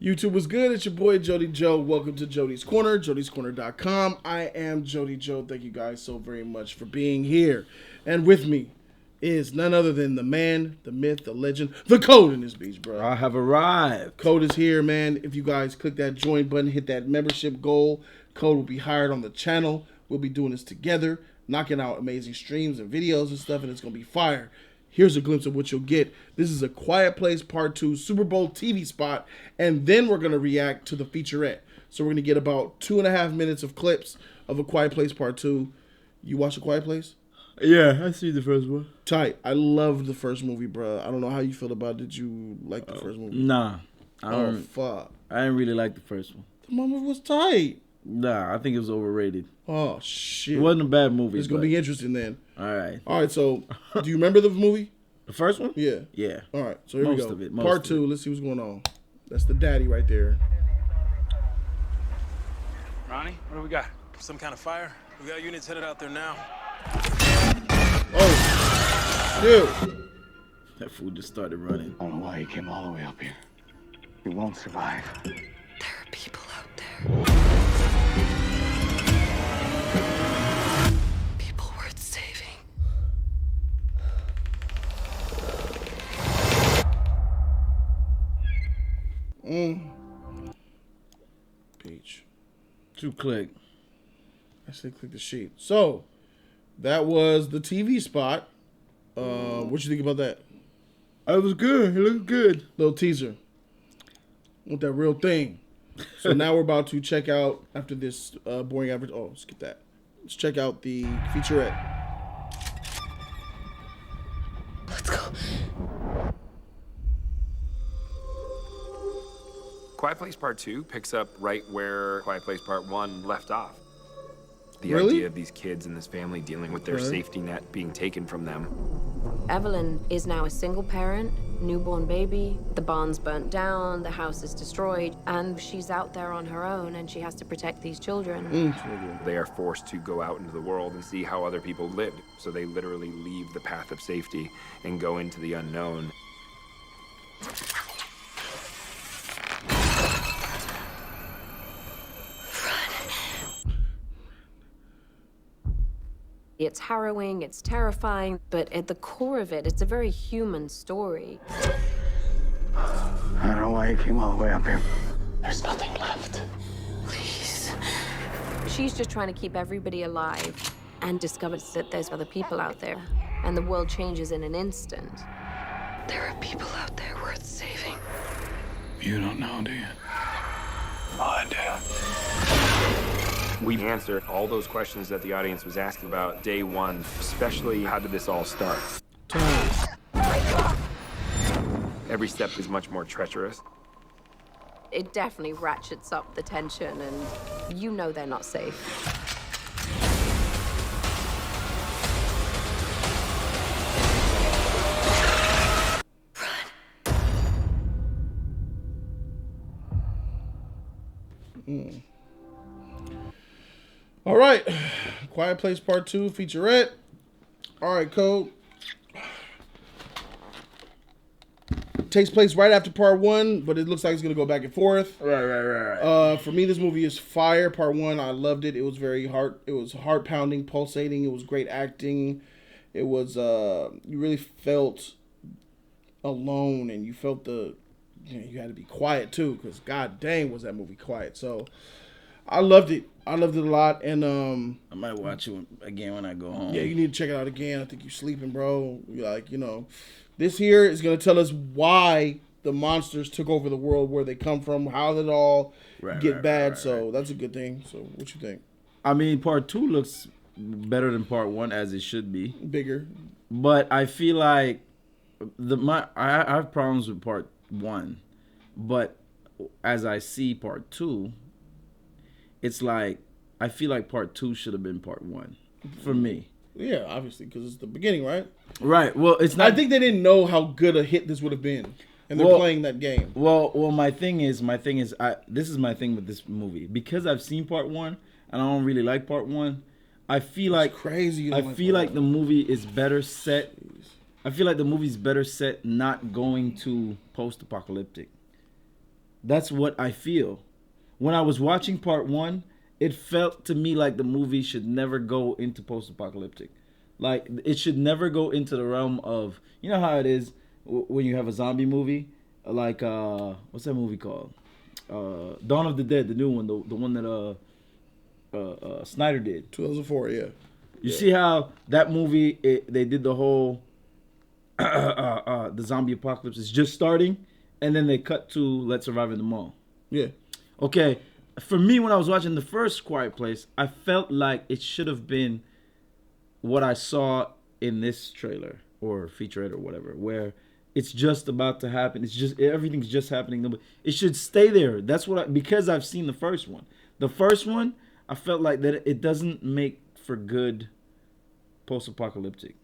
YouTube was good. It's your boy Jody Joe. Welcome to Jody's Corner, jodyscorner.com. I am Jody Joe. Thank you guys so very much for being here. And with me is none other than the man, the myth, the legend, the Code in this beach, bro. I have arrived. Code is here, man. If you guys click that join button, hit that membership goal, Code will be hired on the channel. We'll be doing this together, knocking out amazing streams and videos and stuff, and it's going to be fire. Here's a glimpse of what you'll get. This is a Quiet Place Part 2 Super Bowl TV spot, and then we're going to react to the featurette. So we're going to get about 2.5 minutes of clips of A Quiet Place Part 2. You watch A Quiet Place? Yeah, I see the first one. Tight. I loved the first movie, bro. I don't know how you feel about it. Did you like the first movie? Nah. I fuck. I didn't really like the first one. The movie was tight. Nah, I think it was overrated. Oh, shit. It wasn't a bad movie. It's going to be interesting then. All right. All right, so do you remember the movie? The first one? Yeah. Yeah. All right, so here Most we of go. it, most Part of 2, let's see what's going on. That's the daddy right there. Ronnie, what do we got? Some kind of fire? We got units headed out there now. Oh, dude. That fool just started running. I don't know why he came all the way up here. He won't survive. There are people out there. People worth saving. Peach. 2-click. I said click the sheet. So, that was the TV spot. What you think about that? It was good. It looked good. Little teaser. Want that real thing. So now we're about to check out, after this boring average. Oh, skip that. Let's check out the featurette. Let's go. Quiet Place Part 2 picks up right where Quiet Place Part 1 left off. The Really? idea of these kids and this family dealing with their Okay. safety net being taken from them. Evelyn is now a single parent, newborn baby. The barn's burnt down, the house is destroyed, and she's out there on her own and she has to protect these children. They are forced to go out into the world and see how other people lived. So they literally leave the path of safety and go into the unknown. It's harrowing, it's terrifying, but at the core of it, it's a very human story. I don't know why he came all the way up here. There's nothing left. Please. She's just trying to keep everybody alive and discovers that there's other people out there, and the world changes in an instant. There are people out there worth saving. You don't know, do you? I do. We answer all those questions that the audience was asking about day one, especially how did this all start? Every step is much more treacherous. It definitely ratchets up the tension, and you know they're not safe. All right. Quiet Place Part 2 featurette. All right, Code. Takes place right after Part 1, but it looks like it's going to go back and forth. Right. For me, this movie is fire. Part 1, I loved it. It was very heart pounding, pulsating. It was great acting. It was you really felt alone, and you felt you had to be quiet too, because god dang was that movie quiet. So I loved it. I loved it a lot, and I might watch it again when I go home. yeah, you need to check it out again. I think you're sleeping, bro. Like, this here is gonna tell us why the monsters took over the world, where they come from, how did it all get bad. So that's a good thing. So what you think? I mean, Part 2 looks better than Part 1, as it should be. Bigger. But I feel like I have problems with Part 1, but as I see Part 2, it's like I feel like Part 2 should have been Part 1 for me. Yeah, obviously, because it's the beginning, right? Right. Well, it's not. I think they didn't know how good a hit this would have been, and they're playing that game. Well, my thing is, this is my thing with this movie, because I've seen Part 1 and I don't really like Part 1. I feel like crazy. I feel like the movie is better set. I feel like the movie's better set not going to post-apocalyptic. That's what I feel. When I was watching part 1, it felt to me like the movie should never go into post-apocalyptic. Like, it should never go into the realm of, you know how it is when you have a zombie movie? Like, what's that movie called? Dawn of the Dead, the new one, the one that Snyder did. 2004, yeah. You see how that movie, they did the whole, the zombie apocalypse is just starting, and then they cut to Let's Survive in the Mall. Yeah. Okay, for me, when I was watching the first Quiet Place, I felt like it should have been what I saw in this trailer or featurette or whatever, where it's just about to happen. It's just, everything's just happening. It should stay there. That's what because I've seen the first one. The first one, I felt like that it doesn't make for good post-apocalyptic.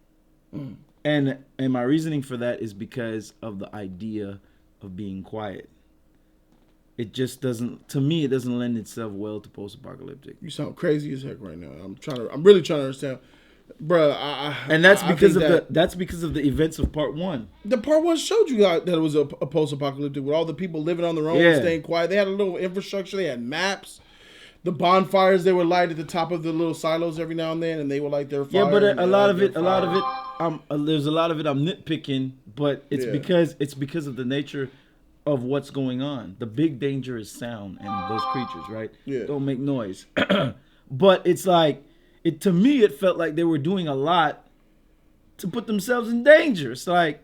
And my reasoning for that is because of the idea of being quiet. It just doesn't, to me, it doesn't lend itself well to post-apocalyptic. You sound crazy as heck right now. I'm really trying to understand, bruh. And that's because of the events of part 1. The part 1 showed you that it was a post-apocalyptic with all the people living on their own, and staying quiet. They had a little infrastructure. They had maps. The bonfires, they were light at the top of the little silos every now and then, and they were like their fire. Yeah, but a lot of it, there's a lot of it I'm nitpicking, but it's because of the nature of what's going on. The big danger is sound and those creatures, right? Yeah. Don't make noise. But it's like, to me, it felt like they were doing a lot to put themselves in danger. It's like,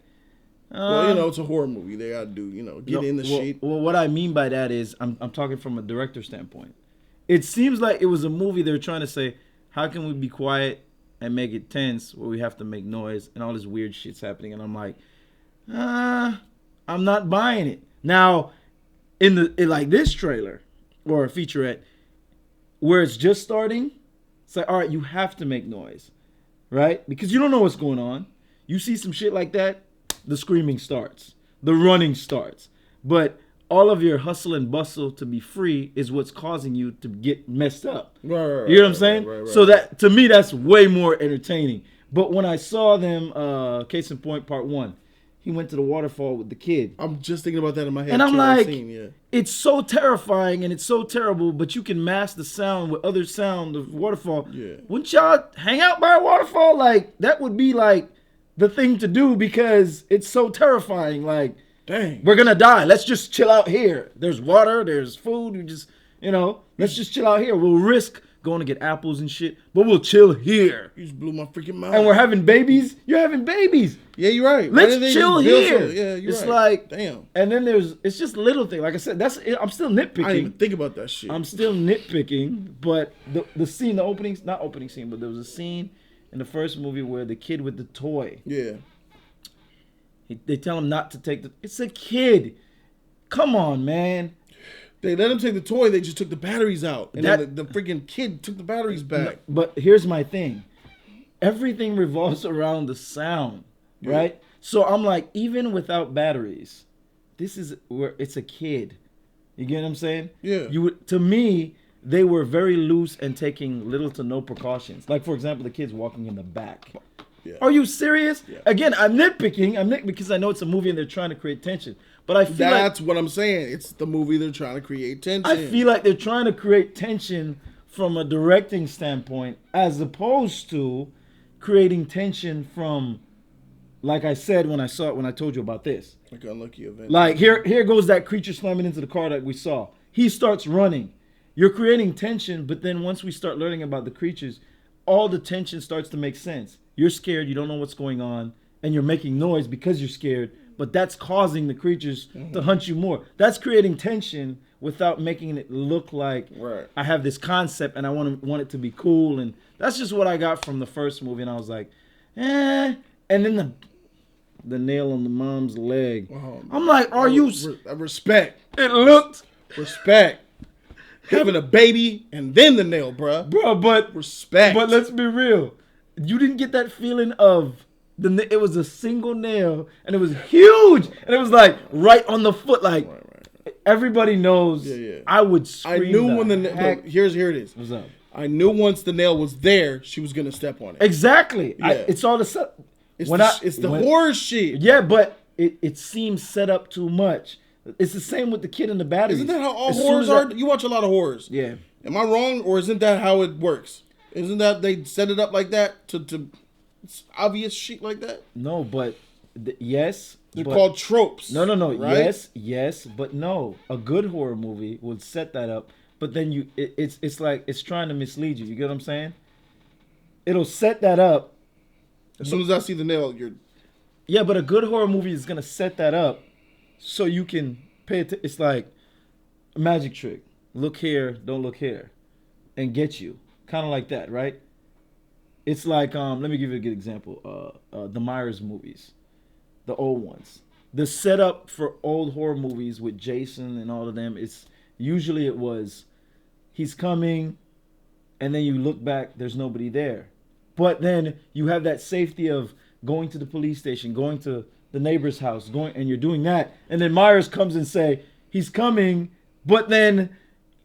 well, it's a horror movie. They gotta do, get in the shit. Well, what I mean by that is, I'm talking from a director standpoint. It seems like it was a movie they were trying to say, how can we be quiet and make it tense where we have to make noise and all this weird shit's happening? And I'm like, I'm not buying it. Now, in like this trailer or a featurette where it's just starting, it's like, all right, you have to make noise, right? Because you don't know what's going on. You see some shit like that, the screaming starts, the running starts. But all of your hustle and bustle to be free is what's causing you to get messed up. Right, you know what I'm saying? Right. So that, to me, that's way more entertaining. But when I saw them, case in point, part 1, he went to the waterfall with the kid. I'm just thinking about that in my head. And I'm like, yeah. It's so terrifying and it's so terrible, but you can mask the sound with other sound of waterfall. Yeah. Wouldn't y'all hang out by a waterfall? Like, that would be like the thing to do because it's so terrifying. Like, dang, we're gonna die. Let's just chill out here. There's water, there's food. We just, let's just chill out here. We'll risk going to get apples and shit, but we'll chill here. You just blew my freaking mind. And we're having babies. You're having babies. Yeah, you're right. Let's chill here. Yeah, you're it's right. like, damn. And then it's just little thing. Like I said, I'm still nitpicking. I didn't even think about that shit. I'm still nitpicking, but the scene, not opening scene, but there was a scene in the first movie where the kid with the toy. Yeah. They tell him not to take it's a kid. Come on, man. They let him take the toy. They just took the batteries out, and then the freaking kid took the batteries back. No, but here's my thing: everything revolves around the sound, right? So I'm like, even without batteries, this is where it's a kid. You get what I'm saying? Yeah. To me, they were very loose and taking little to no precautions. Like, for example, the kid's walking in the back. Yeah. Are you serious? Yeah. Again, I'm nitpicking because I know it's a movie and they're trying to create tension. But I feel that's what I'm saying. It's the movie they're trying to create tension. I feel like they're trying to create tension from a directing standpoint, as opposed to creating tension from, like I said when I told you about this. Like an unlucky event. Like here goes that creature slamming into the car that we saw. He starts running. You're creating tension, but then once we start learning about the creatures, all the tension starts to make sense. You're scared, you don't know what's going on, and you're making noise because you're scared, but that's causing the creatures to hunt you more. That's creating tension without making it look like I have this concept and I want it to be cool. And that's just what I got from the first movie, and I was like, And then the nail on the mom's leg. Oh, I'm like, are you... Respect. It looked... Respect. Having a baby and then the nail, bruh. Bro, but... Respect. But let's be real. You didn't get that feeling of... It was a single nail, and it was huge, and it was like right on the foot. Like everybody knows. Yeah. I would scream. I knew when the here it is. What's up? I knew once the nail was there, she was gonna step on it. Exactly. Yeah. It's all the horror shit. Yeah, but it seems set up too much. It's the same with the kid and the batteries. Isn't that how all As soon horrors as are? You watch a lot of horrors. Yeah. Am I wrong, or isn't that how it works? Isn't that they set it up like that to it's obvious shit like that? No, but yes. They're but, called tropes. No. Right? Yes, but no. A good horror movie would set that up, but then it's like it's trying to mislead you. You get what I'm saying? It'll set that up. As soon as I see the nail, you're. Yeah, but a good horror movie is gonna set that up so you can pay it. It's like a magic trick. Look here, don't look here, and get you. Kind of like that, right? It's like let me give you a good example. The Myers movies, the old ones. The setup for old horror movies with Jason and all of them, it's usually it was he's coming, and then you look back, there's nobody there. But then you have that safety of going to the police station, going to the neighbor's house, and you're doing that. And then Myers comes and say, he's coming, but then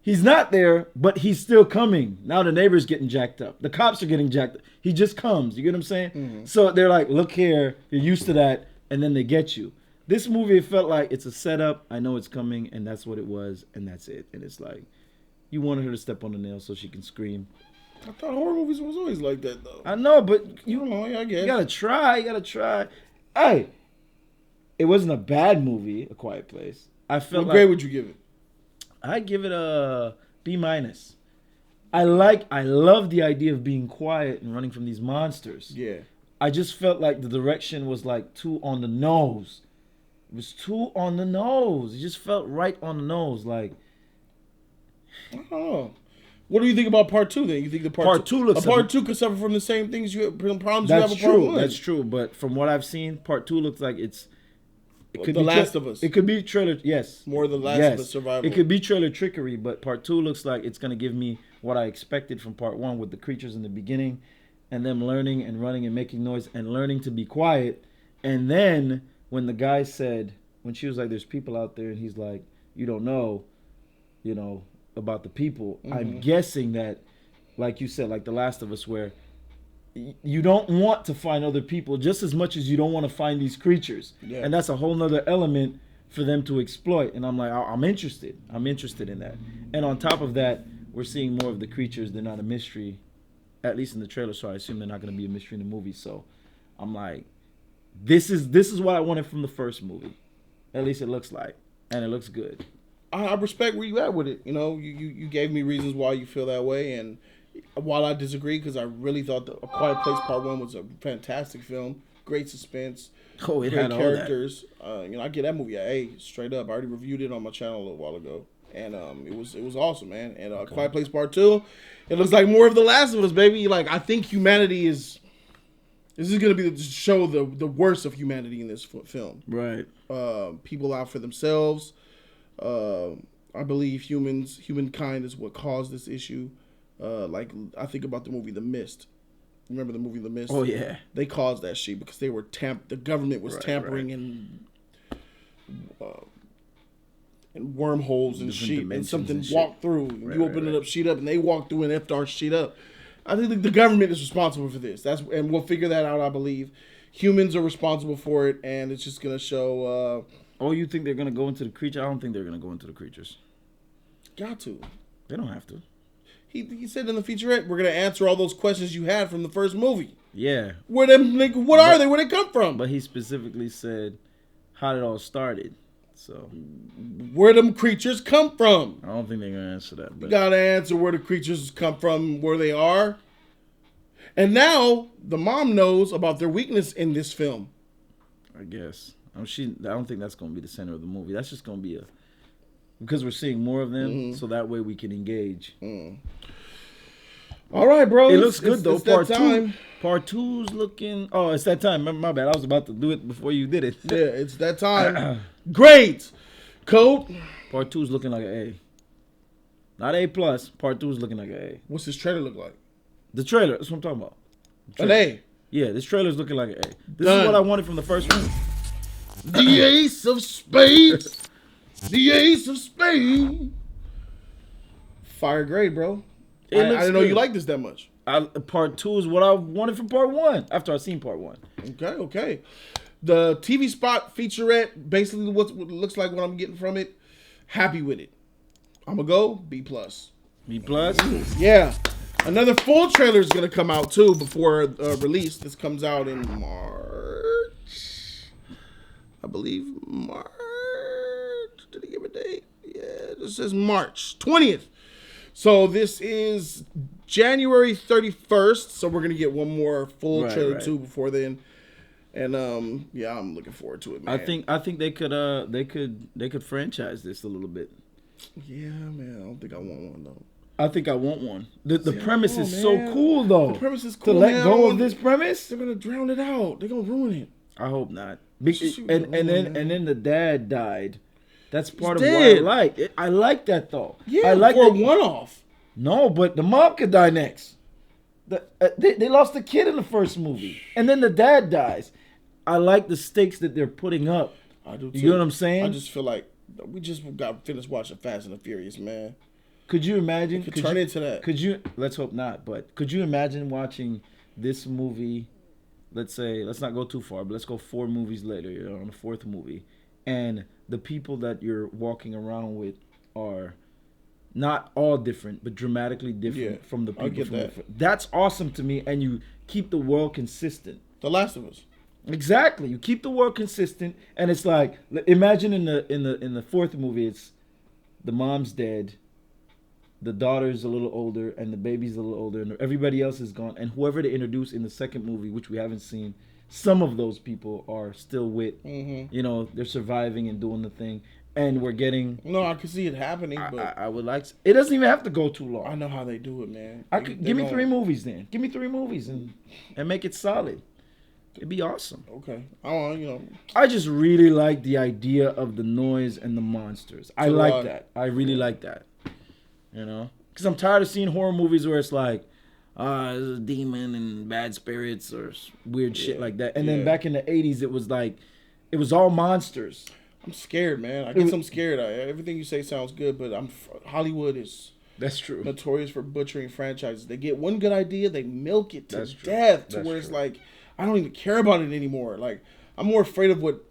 he's not there, but he's still coming. Now the neighbor's getting jacked up. The cops are getting jacked up. He just comes. You get what I'm saying? Mm-hmm. So they're like, look here, you're used to that, and then they get you. This movie, it felt like it's a setup. I know it's coming, and that's what it was, and that's it. And it's like, you wanted her to step on the nail so she can scream. I thought horror movies was always like that, though. I know, but I guess. You gotta try. Hey, it wasn't a bad movie, A Quiet Place. I felt what grade would you give it? I give it a B-. I love the idea of being quiet and running from these monsters. Yeah. I just felt like the direction was like too on the nose. It was too on the nose. It just felt right on the nose. Like, I don't know. What do you think about part 2 then? You think the part two looks part 2 could suffer from the same things problems you have with part 1? That's true. But from what I've seen, part 2 looks like it could The be Last of Us. It could be trailer. Yes, more The Last of Us survival. It could be trailer trickery, but part 2 looks like it's gonna give me what I expected from part 1 with the creatures in the beginning, and them learning and running and making noise and learning to be quiet. And then when the guy said, when she was like, "There's people out there," and he's like, "You don't know, about the people." Mm-hmm. I'm guessing that, like you said, like The Last of Us, where you don't want to find other people just as much as you don't want to find these creatures. Yeah. And that's a whole nother element for them to exploit. And I'm like, I'm interested in that. And on top of that, we're seeing more of the creatures. They're not a mystery, at least in the trailer, so I assume they're not going to be a mystery in the movie. So I'm like, this is what I wanted from the first movie. At least it looks like, and it looks good. I respect where you at with it. You gave me reasons why you feel that way, and while I disagree, because I really thought A Quiet Place Part 1 was a fantastic film, great suspense, great had characters. I get that movie an A straight up. I already reviewed it on my channel a little while ago, and it was awesome, man. And okay. Quiet Place Part 2, it looks like more of The Last of Us, baby. Like, I think humanity is. This is gonna be to show the worst of humanity in this film. Right. People out for themselves. I believe humankind is what caused this issue. Like, I think about the movie The Mist. Remember the movie The Mist? Oh yeah. They caused that shit because they were the government was tampering and wormholes and shit, and something walked through. And you open it up, sheet up, and they walked through and effed our shit up. I think the government is responsible for this. And we'll figure that out. I believe humans are responsible for it, and it's just gonna show. Oh, you think they're gonna go into the creature? I don't think they're gonna go into the creatures. Got to. They don't have to. He said in the featurette, we're gonna answer all those questions you had from the first movie. Yeah. What are they? Where they come from? But he specifically said how it all started. So where them creatures come from? I don't think they're gonna answer that. But you gotta answer where the creatures come from, where they are. And now the mom knows about their weakness in this film. I guess. I don't think that's gonna be the center of the movie. That's just gonna be because we're seeing more of them, so that way we can engage. All right, bro. It looks good though. It's part 2. Part 2's looking. Oh, it's that time. My bad. I was about to do it before you did it. Yeah, it's that time. Great. Code. Part 2's looking like an A. Not A+. Part 2's looking like an A. What's this trailer look like? The trailer. That's what I'm talking about. An A. Yeah, this trailer's looking like an A. This is what I wanted from the first one. The Ace of Spades. The Ace of Spades. Fire grade, bro. I didn't know you liked this that much. Part 2 is what I wanted from part 1 after I seen part 1. Okay. The TV spot featurette, basically what looks like what I'm getting from it. Happy with it. I'm gonna go B+. B+. Yeah. Another full trailer is gonna come out too before release. This comes out in March, I believe. March. Did he give a date? Yeah, this says March 20th. So this is January 31st. So we're gonna get one more full trailer too before then. And yeah, I'm looking forward to it, man. I think they could franchise this a little bit. Yeah, man. I don't think I want one though. I think I want one. The premise is so cool though. The premise is cool. To let go of this premise, they're gonna drown it out. They're gonna ruin it. I hope not. And then the dad died. That's part of dead. what I like. I like that though. Yeah, I like for a that. one-off. No, but the mom could die next. They lost the kid in the first movie, and then the dad dies. I like the stakes that they're putting up. I do too. You know what I'm saying? I just feel like we just got finished watching Fast and the Furious, man. Could you imagine? Could turn into that. Could you? Let's hope not. But could you imagine watching this movie? Let's say, let's not go too far, but let's go 4 movies later. You're on the 4th movie, and the people that you're walking around with are not all different, but dramatically different from the people from the. That's awesome to me, and you keep the world consistent. The Last of Us. Exactly. You keep the world consistent, and it's like, imagine in the 4th movie, it's the mom's dead, the daughter's a little older, and the baby's a little older, and everybody else is gone. And whoever they introduce in the 2nd movie, which we haven't seen, some of those people are still with, you know, they're surviving and doing the thing. And we're getting. No, I can see it happening, but I would like. It doesn't even have to go too long. I know how they do it, man. Give me 3 movies then. Give me 3 movies and make it solid. It'd be awesome. Okay. I just really like the idea of the noise and the monsters. I like that. I really like that. You know? Because I'm tired of seeing horror movies where it's like, there's a demon and bad spirits or weird shit like that. And then back in the 80s, it was like, it was all monsters. I'm scared, man. I guess I'm scared. Everything you say sounds good, but Hollywood is... That's true. Notorious for butchering franchises. They get one good idea, they milk it to death to where it's like, I don't even care about it anymore. Like, I'm more afraid of what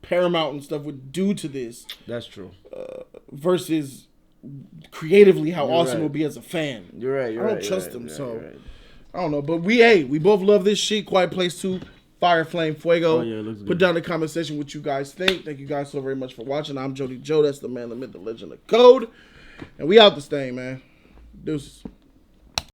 Paramount and stuff would do to this. That's true. Versus creatively how awesome it would be as a fan. You're right. I don't trust them, so I don't know. But we both love this shit. Quiet Place 2, Fire Flame Fuego. Oh, yeah, it looks good. Put down in the comment section what you guys think. Thank you guys so very much for watching. I'm Jody Joe. That's the man, the myth, the legend, the code. And we out this thing, man. Deuces.